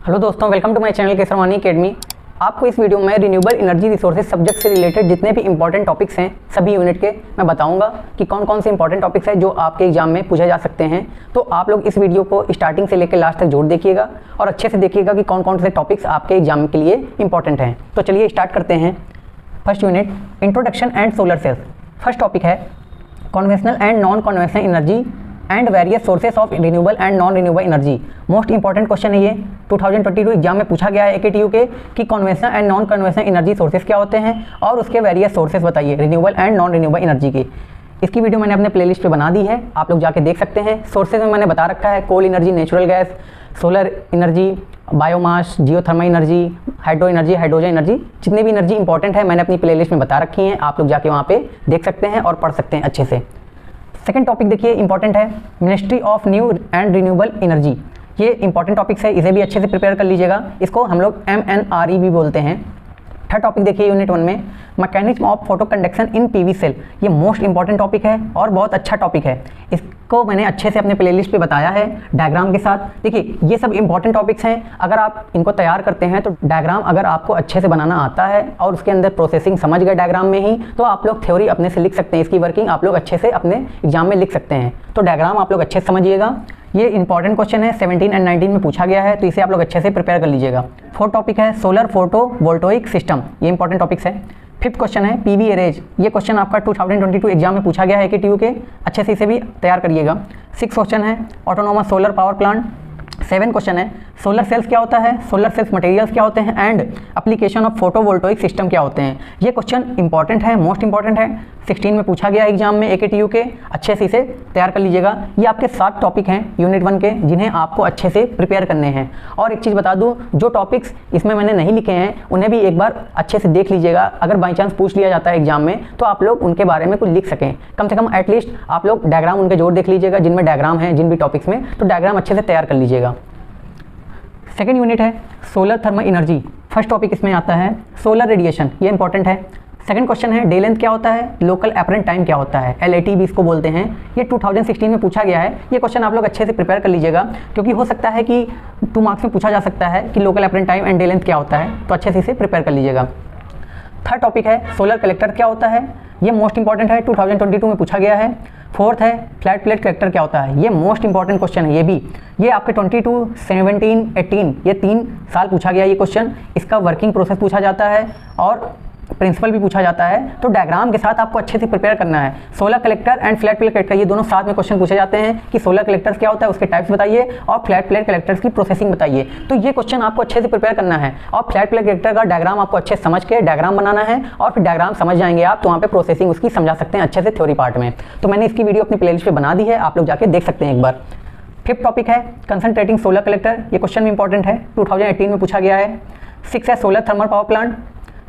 Hello दोस्तों, welcome to my channel Kesarwani academy. आपको इस वीडियो में रिन्यूएबल एनर्जी रिसोर्सेज सब्जेक्ट से रिलेटेड जितने भी इंपॉर्टेंट टॉपिक्स हैं सभी यूनिट के मैं बताऊंगा कि कौन कौन से इंपॉर्टेंट टॉपिक्स हैं जो आपके एग्जाम में पूछे जा सकते हैं। तो आप लोग इस वीडियो को स्टार्टिंग से लेकर लास्ट तक जोड़ देखिएगा और अच्छे से देखिएगा कि कौन कौन से टॉपिक्स आपके एग्जाम के लिए इंपॉर्टेंट हैं। तो चलिए स्टार्ट करते हैं। First unit, introduction and solar cells. First topic है conventional and non conventional energy and various sources of renewable and non renewable energy. Most important question है ये, 2022 एग्जाम में पूछा गया है AKTU के कि conventional and non conventional energy sources क्या होते हैं और उसके वेरियस सोर्सेस बताइए renewable and non renewable energy के। इसकी वीडियो मैंने अपने प्लेलिस्ट पे बना दी है, आप लोग जाके देख सकते हैं। सोर्सेज में मैंने बता रखा है coal energy, natural gas, solar energy, biomass, geothermal energy, hydro energy, hydrogen energy, जितनी भी एनर्जी इंपॉर्टेंट है मैंने अपनी प्लेलिस्ट में बता रखी हैं। आप लोग जाके वहाँ पे देख सकते हैं और पढ़ सकते हैं अच्छे से। सेकंड टॉपिक देखिए इंपॉर्टेंट है, ministry of new and renewable energy. ये इंपॉर्टेंट टॉपिक्स है, इसे भी अच्छे से प्रिपेयर कर लीजिएगा। इसको हम लोग MNRE भी बोलते हैं। थर्ड टॉपिक देखिए यूनिट 1 में, mechanism of photoconduction in PV cell. ये मोस्ट इंपॉर्टेंट टॉपिक है और बहुत अच्छा टॉपिक है। इसको मैंने अच्छे से अपने प्लेलिस्ट पे बताया है डायग्राम के साथ। देखिए ये सब इंपॉर्टेंट टॉपिक्स हैं, अगर आप इनको तैयार करते हैं तो डायग्राम अगर आपको अच्छे से बनाना आता है और उसके अंदर प्रोसेसिंग समझ गए डायग्राम में ही, तो आप लोग थ्योरी अपने से लिख सकते हैं। इसकी वर्किंग आप लोग अच्छे से अपने एग्जाम में लिख सकते हैं। तो डायग्राम आप लोग अच्छे से समझिएगा। ये इंपॉर्टेंट क्वेश्चन है, 17 एंड 19 में पूछा गया है, तो इसे आप लोग अच्छे से प्रिपेयर कर लीजिएगा। फोर्थ टॉपिक है सोलर फोटो वोल्टोइक सिस्टम। ये इंपॉर्टेंट टॉपिक्स है। फिफ्थ क्वेश्चन है PV एरेज। ये क्वेश्चन आपका 2022 एग्जाम में पूछा गया है AKTU के, अच्छे से इसे भी तैयार करिएगा। सिक्स क्वेश्चन है autonomous solar power plant. 7 question है सोलर सेल्स क्या होता है, सोलर सेल्स मटेरियल्स क्या होते हैं एंड एप्लीकेशन ऑफ फोटोवोल्टोइक सिस्टम क्या होते हैं। ये क्वेश्चन इंपॉर्टेंट है, मोस्ट इंपॉर्टेंट है, 16 में पूछा गया एग्जाम में AKTU के, अच्छे से इसे तैयार कर लीजिएगा। ये आपके 7 टॉपिक हैं यूनिट 1 के जिन्हें आपको अच्छे से प्रिपेयर करने हैं। और एक चीज़ बता दूँ, जो टॉपिक्स इसमें मैंने नहीं लिखे हैं उन्हें भी एक बार अच्छे से देख लीजिएगा। अगर बाई चांस पूछ लिया जाता है एग्जाम में तो आप लोग उनके बारे में कुछ लिख सकें, कम से कम एटलीस्ट आप लोग डायग्राम उनके जोड़ देख लीजिएगा जिनमें डायग्राम है जिन भी टॉपिक्स में, तो डायग्राम अच्छे से तैयार कर लीजिएगा। सेकेंड यूनिट है solar thermal energy. First topic इसमें आता है सोलर रेडिएशन, ये इंपॉर्टेंट है। सेकंड क्वेश्चन है डे लेंथ क्या होता है, लोकल अपरेंट टाइम क्या होता है, LAT भी इसको बोलते हैं। ये 2016 में पूछा गया है। ये क्वेश्चन आप लोग अच्छे से प्रिपेयर कर लीजिएगा क्योंकि हो सकता है कि 2 मार्क्स में पूछा जा सकता है कि local apparent time and day length क्या होता है, तो अच्छे से इसे प्रिपेयर कर लीजिएगा। थर्ड टॉपिक है सोलर कलेक्टर क्या होता है। ये मोस्ट इंपॉर्टेंट है, 2022 में पूछा गया है। फोर्थ है फ्लैट प्लेट कलेक्टर क्या होता है। ये मोस्ट इंपॉर्टेंट क्वेश्चन है। ये भी ये आपके 22, 17, 18 ये 3 साल पूछा गया ये क्वेश्चन। इसका वर्किंग प्रोसेस पूछा जाता है और प्रिंसिपल भी पूछा जाता है, तो डायग्राम के साथ आपको अच्छे से प्रिपेयर करना है। Solar collector and flat plate collector ये दोनों साथ में क्वेश्चन पूछे जाते हैं कि सोलर कलेक्टर्स क्या होता है, उसके टाइप्स बताइए और फ्लैट प्लेट कलेक्टर्स की प्रोसेसिंग बताइए। तो ये क्वेश्चन आपको अच्छे से प्रिपेयर करना है और फ्लैट प्लेट कलेक्टर का डायग्राम आपको अच्छे से समझ के डायग्राम बनाना है और फिर डायग्राम समझ जाएंगे आप तो वहाँ पे प्रोसेसिंग उसकी समझा सकते हैं अच्छे से थ्योरी पार्ट में। तो मैंने इसकी वीडियो अपनी प्लेलिस्ट पे बना दी है, आप लोग जाके देख सकते हैं एक बार। फिफ्थ टॉपिक है कंसंट्रेटिंग सोलर कलेक्टर। ये क्वेश्चन भी इंपॉर्टेंट है, 2018 में पूछा गया है। 6 है solar thermal power plant.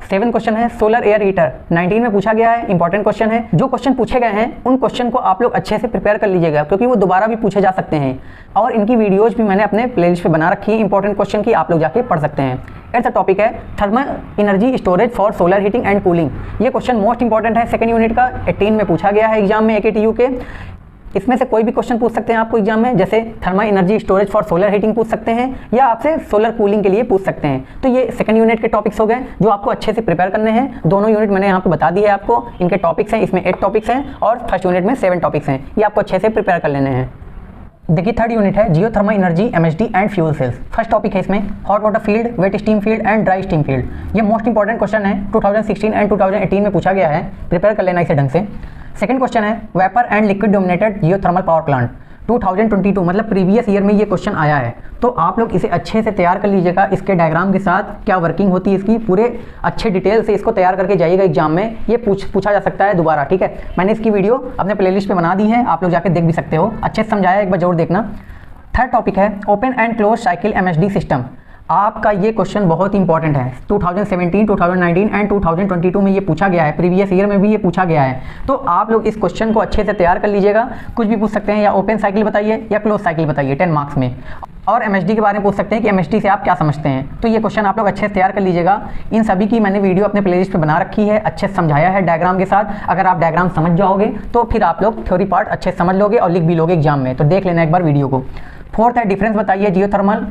7 question है सोलर एयर हीटर, 19 में पूछा गया है, इंपॉर्टेंट क्वेश्चन है। जो क्वेश्चन पूछे गए हैं उन क्वेश्चन को आप लोग अच्छे से प्रिपेयर कर लीजिएगा क्योंकि वो दोबारा भी पूछे जा सकते हैं और इनकी वीडियोज भी मैंने अपने प्लेलिस्ट पे बना रखी है इंपॉर्टेंट क्वेश्चन की, आप लोग जाके पढ़ सकते हैं। ऐसा टॉपिक है thermal energy storage for solar heating and cooling. ये क्वेश्चन मोस्ट इंपॉर्टेंट है, सेकंड यूनिट का, 18 में पूछा गया है एग्जाम में AKTU के। इसमें से कोई भी क्वेश्चन पूछ सकते हैं आपको एग्जाम में, जैसे thermal energy storage for solar heating पूछ सकते हैं या आपसे सोलर कूलिंग के लिए पूछ सकते हैं। तो ये सेकंड यूनिट के टॉपिक्स हो गए जो आपको अच्छे से प्रिपेयर करने हैं। दोनों यूनिट मैंने यहाँ पे बता दी है आपको, इनके टॉपिक्स हैं, इसमें 8 टॉपिक्स हैं और फर्स्ट यूनिट में 7 टॉपिक्स हैं। ये आपको अच्छे से प्रिपेयर कर लेने हैं। देखिए थर्ड यूनिट है geothermal energy, MHD and fuel cells. First topic है इसमें hot water field, wet steam field and dry steam field. ये मोस्ट इंपॉर्टेंट क्वेश्चन है, 2016 एंड 2018 में पूछा गया है, प्रिपेयर कर लेना इसे ढंग से। सेकंड क्वेश्चन है vapour and liquid dominated geothermal power plant, 2022 मतलब प्रीवियस ईयर में ये क्वेश्चन आया है, तो आप लोग इसे अच्छे से तैयार कर लीजिएगा। इसके डायग्राम के साथ क्या वर्किंग होती है इसकी, पूरे अच्छे डिटेल से इसको तैयार करके जाइएगा एग्जाम में। ये पूछा जा सकता है दोबारा, ठीक है। मैंने इसकी वीडियो अपने प्लेलिस्ट पे बना दी है, आप लोग जाके देख भी सकते हो, अच्छे से समझाया, एक बार जरूर देखना। थर्ड टॉपिक है open and close cycle MHD system. आपका ये क्वेश्चन बहुत इंपॉर्टेंट है, 2017, 2019 एंड 2022 में ये पूछा गया है, प्रीवियस ईयर में भी ये पूछा गया है। तो आप लोग इस क्वेश्चन को अच्छे से तैयार कर लीजिएगा। कुछ भी पूछ सकते हैं, या ओपन साइकिल बताइए या क्लोज साइकिल बताइए 10 मार्क्स में, और MHD के बारे में पूछ सकते हैं कि MHD से आप क्या समझते हैं। तो ये क्वेश्चन आप लोग अच्छे से तैयार कर लीजिएगा। इन सभी की मैंने वीडियो अपने प्लेलिस्ट पे बना रखी है, अच्छे से समझाया है डायग्राम के साथ। अगर आप डायग्राम समझ जाओगे तो फिर आप लोग थ्योरी पार्ट अच्छे से समझ लोगे और लिख भी लोगे एग्जाम में, तो देख लेना एक बार वीडियो को। फोर्थ है डिफरेंस बताइए जियोथर्मल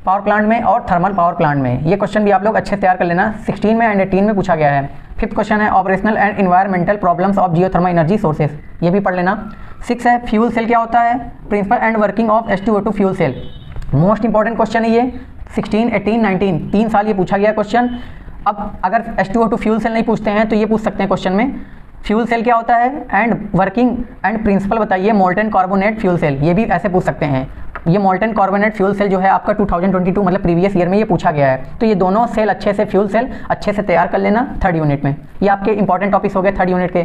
पावर प्लांट में और थर्मल पावर प्लांट में। ये क्वेश्चन भी आप लोग अच्छे से तैयार कर लेना, 16 में एंड 18 में पूछा गया है। फिफ्थ क्वेश्चन है operational and environmental problems of geothermal energy sources, ये भी पढ़ लेना। 6 है फ्यूल सेल क्या होता है, principle and working of H2O2 fuel cell. Most important question है ये, 16, 18, 19 3 साल ये पूछा गया क्वेश्चन। अब अगर H2O2 फ्यूल सेल नहीं पूछते हैं तो ये पूछ सकते हैं क्वेश्चन में, फ्यूल सेल क्या होता है एंड वर्किंग एंड प्रिंसिपल बताइए मोल्टेन कार्बोनेट फ्यूल सेल, ये भी ऐसे पूछ सकते हैं। ये मोल्टेन कार्बोनेट फ्यूल सेल जो है आपका 2022 मतलब प्रीवियस ईयर में ये पूछा गया है। तो ये दोनों सेल अच्छे से फ्यूल सेल अच्छे से तैयार कर लेना थर्ड यूनिट में। ये आपके इंपॉर्टेंट टॉपिक्स हो गए थर्ड यूनिट के।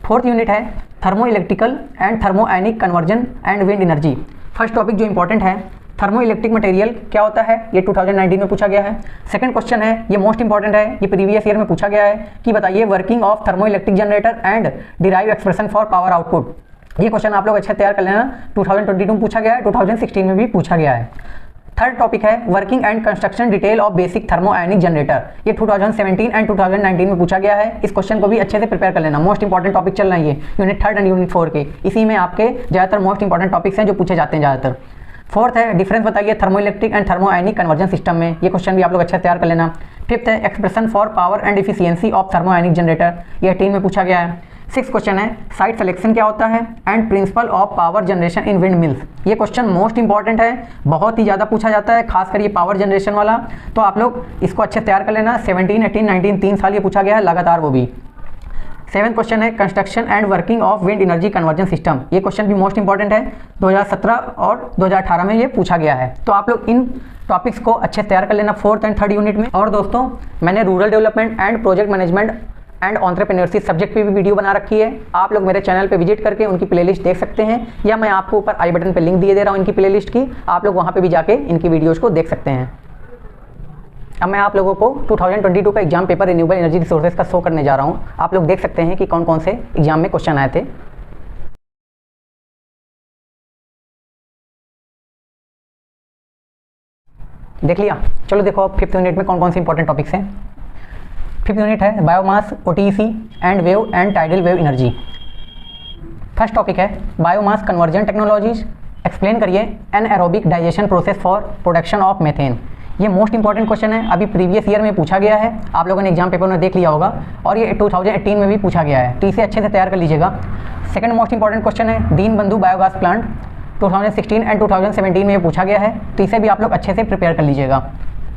फोर्थ यूनिट है thermo electrical and thermo ionic conversion and wind energy. First topic जो इंपॉर्टेंट है थर्मो इलेक्ट्रिक मटेरियल क्या होता है, ये 2019 में पूछा गया है। सेकंड क्वेश्चन है, ये मोस्ट इंपॉर्टेंट है, ये प्रीवियस ईयर में पूछा गया है कि बताइए working of thermo electric generator and derive expression for power output. ये क्वेश्चन आप लोग अच्छे तैयार कर लेना, 2022 में पूछा गया है, 2016 में भी पूछा गया है। थर्ड टॉपिक है working and construction detail of basic thermo ionic generator, ये 2017 एंड 2019 में पूछा गया है। इस क्वेश्चन को भी अच्छे से प्रिपेयर कर लेना, मोस्ट इंपॉर्टेंट टॉपिक चल रहा है ये यूनिट 3 एंड यूनिट 4 के, इसी में आपके ज़्यादातर मोस्ट इंपॉर्टेंट टॉपिक्स हैं जो पूछे जाते हैं ज़्यादातर। फोर्थ है डिफरेंस बताइए thermo electric and thermo ionic conversion system में, ये क्वेश्चन भी आप लोग अच्छा तैयार कर लेना। फिफ्थ है expression for power and efficiency of thermo ionic generator, ये 18 में पूछा गया है। सिक्स क्वेश्चन है साइट सिलेक्शन क्या होता है and principle of power generation in wind mills, ये क्वेश्चन मोस्ट इंपॉर्टेंट है, बहुत ही ज़्यादा पूछा जाता है, खासकर ये पावर जनरेशन वाला। तो आप लोग इसको अच्छे तैयार कर लेना, 17, 18, 19 3 साल ये पूछा गया है लगातार वो भी। सेवेंथ क्वेश्चन है construction and working of wind energy conversion system, ये क्वेश्चन भी मोस्ट इंपॉर्टेंट है, 2017 और 2018 में ये पूछा गया है। तो आप लोग इन टॉपिक्स को अच्छे से तैयार कर लेना फोर्थ एंड थर्ड यूनिट में। और दोस्तों मैंने rural development and project management and entrepreneurship subject पे भी वीडियो बना रखी है, आप लोग मेरे चैनल पे विजिट करके उनकी प्लेलिस्ट देख सकते हैं, या मैं आपको ऊपर आई बटन पे लिंक दिए दे रहा हूँ इनकी प्लेलिस्ट की, आप लोग वहाँ पे भी जाके इनकी वीडियोज़ को देख सकते हैं। अब मैं आप लोगों को 2022 का exam paper renewable energy resources का शो करने जा रहा हूँ, आप लोग देख सकते हैं कि कौन कौन से एग्जाम में क्वेश्चन आए थे। देख लिया, चलो देखो अब फिफ्थ यूनिट में कौन कौन से इंपॉर्टेंट टॉपिक्स हैं। फिफ्थ यूनिट है biomass, OTC and wave and tidal wave energy. First topic है बायोमास कन्वर्जन टेक्नोलॉजीज, एक्सप्लेन करिए anaerobic digestion process for production of methane, ये मोस्ट इंपॉर्टेंट क्वेश्चन है, अभी प्रीवियस ईयर में पूछा गया है, आप लोगों ने एग्जाम पेपर में देख लिया होगा, और ये 2018 में भी पूछा गया है, तो इसे अच्छे से तैयार कर लीजिएगा। सेकंड मोस्ट इंपॉर्टेंट क्वेश्चन है दीनबंधु बायोगैस प्लांट, 2016 एंड 2017 में ये पूछा गया है, तो इसे भी आप लोग अच्छे से प्रिपेयर कर लीजिएगा,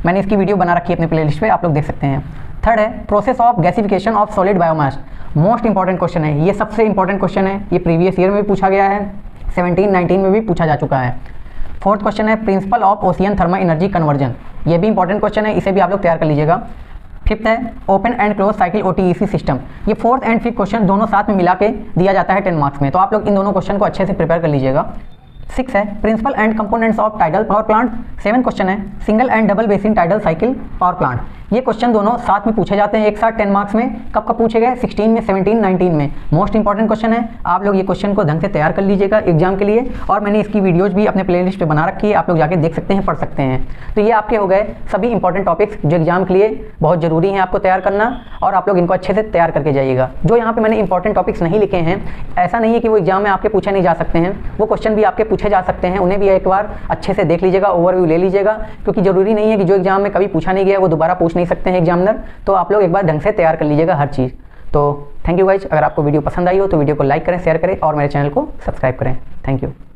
मैंने इसकी वीडियो बना रखी है अपने प्लेलिस्ट पे, आप लोग देख सकते हैं। थर्ड है process of gasification of solid biomass, most important question है, ये सबसे इंपॉर्टेंट क्वेश्चन है, ये प्रीवियस ईयर में भी पूछा गया है, 17, 19 में भी पूछा जा चुका है। फोर्थ क्वेश्चन है principle of ocean thermal energy conversion, ये भी इंपॉर्टेंट क्वेश्चन है, इसे भी आप लोग तैयार कर लीजिएगा। फिफ्थ है open and close cycle ओटीईसी system, ये फोर्थ एंड फिफ्थ क्वेश्चन दोनों साथ में मिला के दिया जाता है 10 मार्क्स में, तो आप लोग इन दोनों क्वेश्चन को अच्छे से प्रिपेयर कर लीजिएगा। सिक्स है principle and components of tidal power plant. Seven question है single and double basin tidal cycle power plant, ये क्वेश्चन दोनों साथ में पूछे जाते हैं एक साथ 10 मार्क्स में, कब कब पूछे गए 16 में, 17, 19 में, मोस्ट इंपॉर्टेंट क्वेश्चन है, आप लोग ये क्वेश्चन को ढंग से तैयार कर लीजिएगा एग्जाम के लिए, और मैंने इसकी वीडियोज भी अपने प्लेलिस्ट पे बना रखी है, आप लोग जाके देख सकते हैं, पढ़ सकते हैं। तो ये आपके हो गए सभी इंपॉर्टेंट टॉपिक्स जो एग्जाम के लिए बहुत जरूरी है आपको तैयार करना, और आप लोग इनको अच्छे से तैयार करके जाइएगा। जो यहाँ पे मैंने इंपॉर्टेंट टॉपिक्स नहीं लिखे हैं, ऐसा नहीं है कि वो एग्जाम में आपके पूछे नहीं जा सकते हैं, वो क्वेश्चन भी आपके पूछे जा सकते हैं, उन्हें भी एक बार अच्छे से देख लीजिएगा, ओवरव्यू ले लीजिएगा, क्योंकि जरूरी नहीं है कि जो एग्जाम में कभी पूछा नहीं गया वो दोबारा पूछ नहीं सकते हैं एग्जामिनर, तो आप लोग एक बार ढंग से तैयार कर लीजिएगा हर चीज़। तो थैंक यू गाइज, अगर आपको वीडियो पसंद आई हो तो वीडियो को लाइक करें, शेयर करें और मेरे चैनल को सब्सक्राइब करें। Thank you.